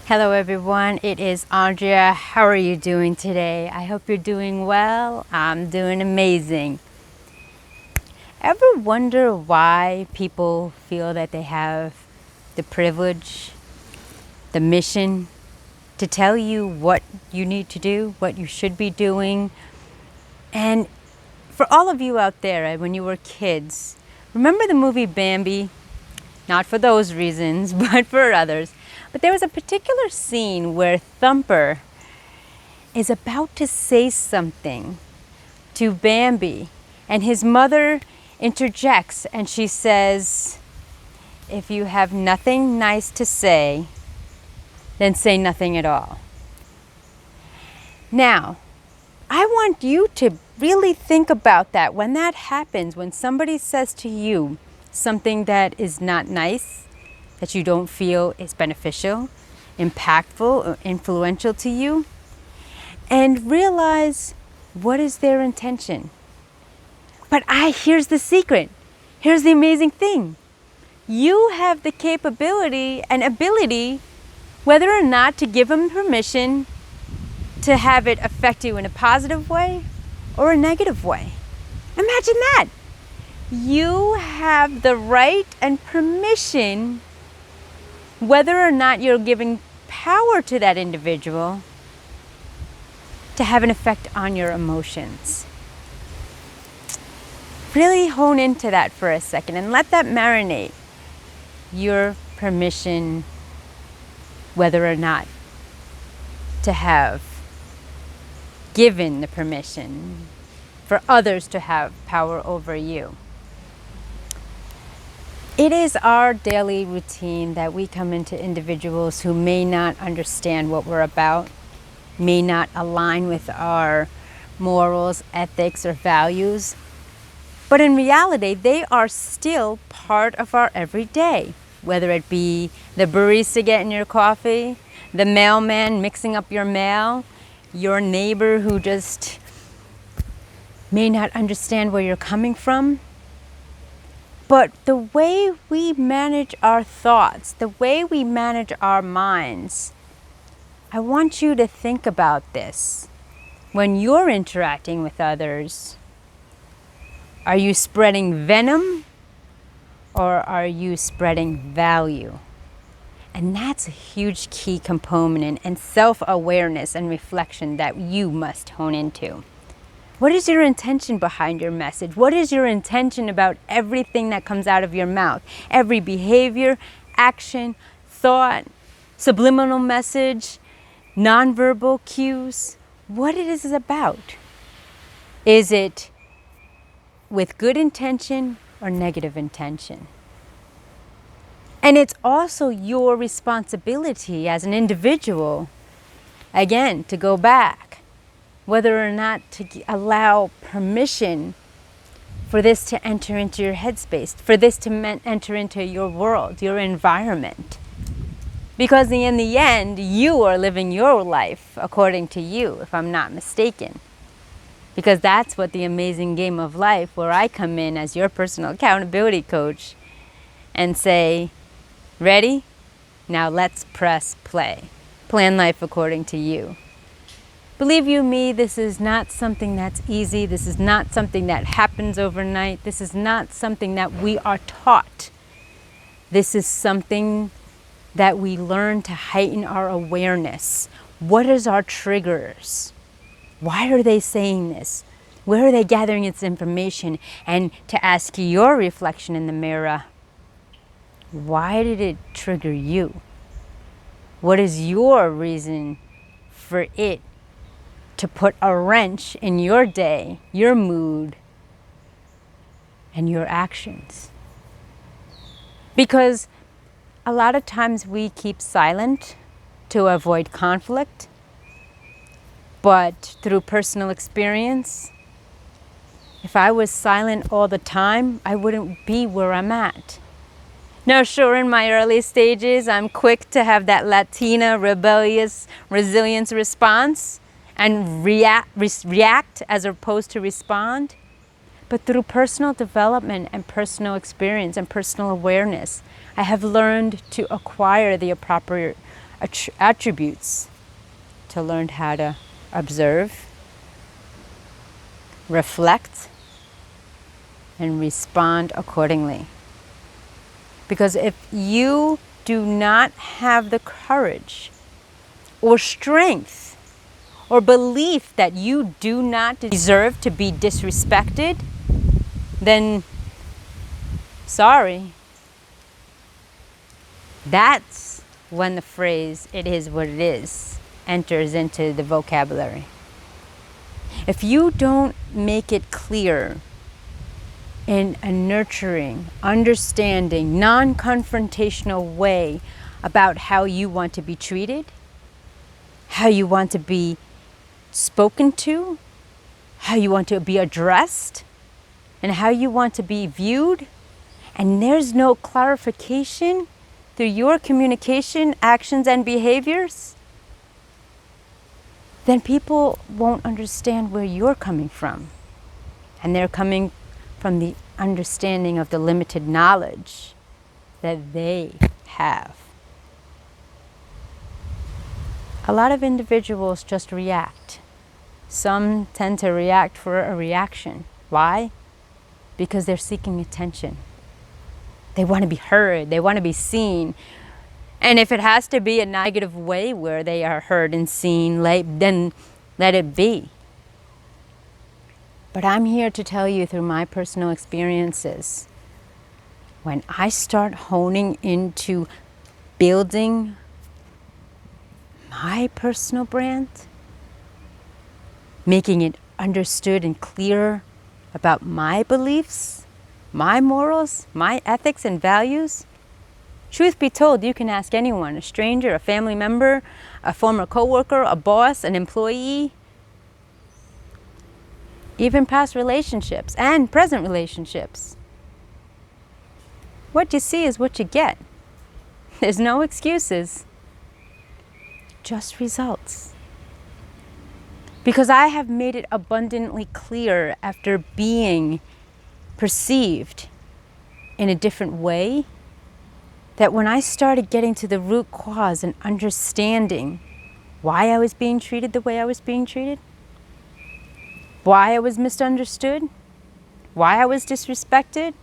Hello everyone, it is Andrea. How are you doing today? I hope you're doing well. I'm doing amazing. Ever wonder why people feel that they have the privilege, the mission to tell you what you need to do, what you should be doing? And for all of you out there, when you were kids, remember the movie Bambi? Not for those reasons, but for others. But there was a particular scene where Thumper is about to say something to Bambi, and his mother interjects and she says, "If you have nothing nice to say, then say nothing at all." Now, I want you to really think about that when that happens, when somebody says to you something that is not nice, that you don't feel is beneficial, impactful, or influential to you, and realize what is their intention. But here's the secret. Here's the amazing thing. You have the capability and ability, whether or not to give them permission to have it affect you in a positive way or a negative way. Imagine that. You have the right and permission, whether or not you're giving power to that individual, to have an effect on your emotions. Really hone into that for a second and let that marinate. Your permission, whether or not to have given the permission for others to have power over you. It is our daily routine that we come into individuals who may not understand what we're about, may not align with our morals, ethics, or values, but in reality, they are still part of our everyday, whether it be the barista getting your coffee, the mailman mixing up your mail, your neighbor who just may not understand where you're coming from. But the way we manage our thoughts, the way we manage our minds, I want you to think about this. When you're interacting with others, are you spreading venom or are you spreading value? And that's a huge key component and self-awareness and reflection that you must hone into. What is your intention behind your message? What is your intention about everything that comes out of your mouth? Every behavior, action, thought, subliminal message, nonverbal cues, what it is about. Is it with good intention or negative intention? And it's also your responsibility as an individual, again, to go back, whether or not to allow permission for this to enter into your headspace, for this to enter into your world, your environment. Because in the end, you are living your life according to you, if I'm not mistaken. Because that's what the amazing game of life, where I come in as your personal accountability coach and say, ready? Now let's press play. Plan life according to you. Believe you me, this is not something that's easy. This is not something that happens overnight. This is not something that we are taught. This is something that we learn to heighten our awareness. What is our triggers? Why are they saying this? Where are they gathering its information? And to ask your reflection in the mirror, why did it trigger you? What is your reason for it to put a wrench in your day, your mood, and your actions? Because a lot of times we keep silent to avoid conflict, but through personal experience, if I was silent all the time, I wouldn't be where I'm at. Now, sure, in my early stages, I'm quick to have that Latina, rebellious, resilience response and react as opposed to respond. But through personal development and personal experience and personal awareness, I have learned to acquire the appropriate attributes to learn how to observe, reflect, and respond accordingly. Because if you do not have the courage or strength or belief that you do not deserve to be disrespected, then sorry. That's when the phrase, "it is what it is," enters into the vocabulary. If you don't make it clear in a nurturing, understanding, non-confrontational way about how you want to be treated, how you want to be spoken to, how you want to be addressed, and how you want to be viewed, and there's no clarification through your communication, actions, and behaviors, then people won't understand where you're coming from. And they're coming from the understanding of the limited knowledge that they have. A lot of individuals just react. Some tend to react for a reaction. Why? Because they're seeking attention. They want to be heard. They want to be seen. And if it has to be a negative way where they are heard and seen, then let it be. But I'm here to tell you through my personal experiences, when I start honing into building my personal brand, making it understood and clear about my beliefs, my morals, my ethics and values, truth be told, you can ask anyone, a stranger, a family member, a former coworker, a boss, an employee, even past relationships and present relationships. What you see is what you get. There's no excuses, just results. Because I have made it abundantly clear after being perceived in a different way, that when I started getting to the root cause and understanding why I was being treated the way I was being treated, why I was misunderstood, why I was disrespected,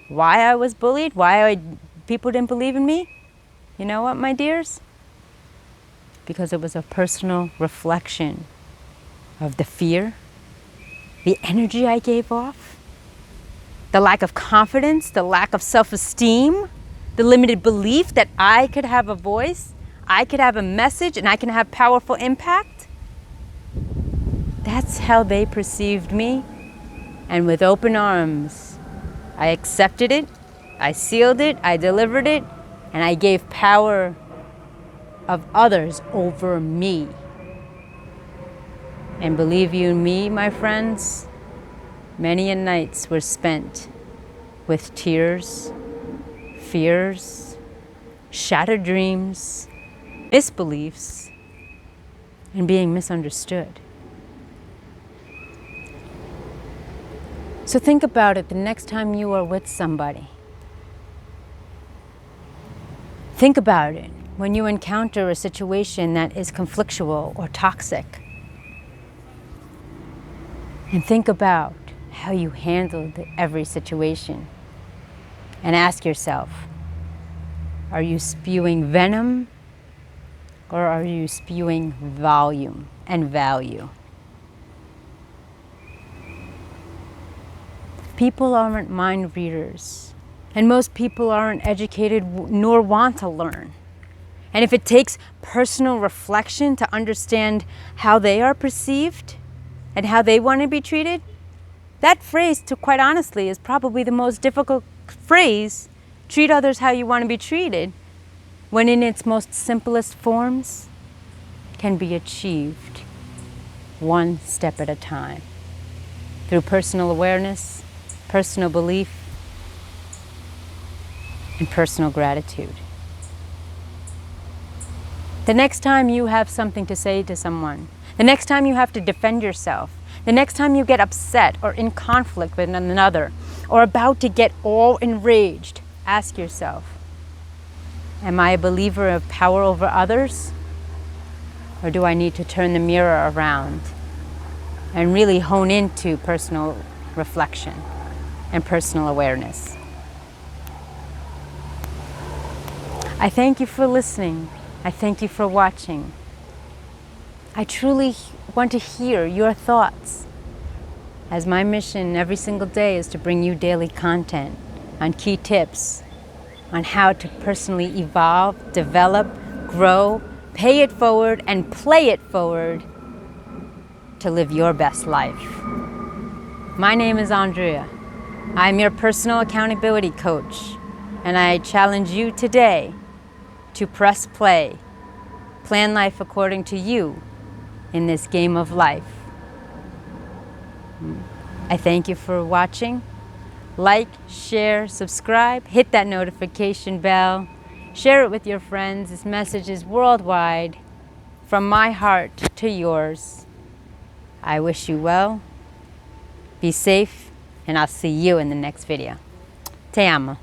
why I was bullied, people didn't believe in me, you know what, my dears? Because it was a personal reflection of the fear, the energy I gave off, the lack of confidence, the lack of self-esteem, the limited belief that I could have a voice, I could have a message, and I can have powerful impact. That's how they perceived me. And with open arms, I accepted it, I sealed it, I delivered it, and I gave power of others over me. And believe you me, my friends, many a nights were spent with tears, fears, shattered dreams, misbeliefs, and being misunderstood. So think about it the next time you are with somebody. Think about it when you encounter a situation that is conflictual or toxic. And think about how you handled every situation. And ask yourself, are you spewing venom or are you spewing volume and value? People aren't mind readers, and most people aren't educated nor want to learn. And if it takes personal reflection to understand how they are perceived and how they want to be treated, that phrase, to quite honestly, is probably the most difficult phrase, treat others how you want to be treated, when in its most simplest forms, can be achieved one step at a time through personal awareness, personal belief, and personal gratitude. The next time you have something to say to someone, the next time you have to defend yourself, the next time you get upset or in conflict with another, or about to get all enraged, ask yourself, Am I a believer of power over others? Or do I need to turn the mirror around and really hone into personal reflection and personal awareness? I thank you for listening. I thank you for watching. I truly want to hear your thoughts, as my mission every single day is to bring you daily content on key tips on how to personally evolve, develop, grow, pay it forward, and play it forward to live your best life. My name is Andrea. I'm your personal accountability coach, and I challenge you today to press play, plan life according to you in this game of life. I thank you for watching. Like, share, subscribe, hit that notification bell, share it with your friends. This message is worldwide, from my heart to yours. I wish you well, be safe, and I'll see you in the next video. Te amo.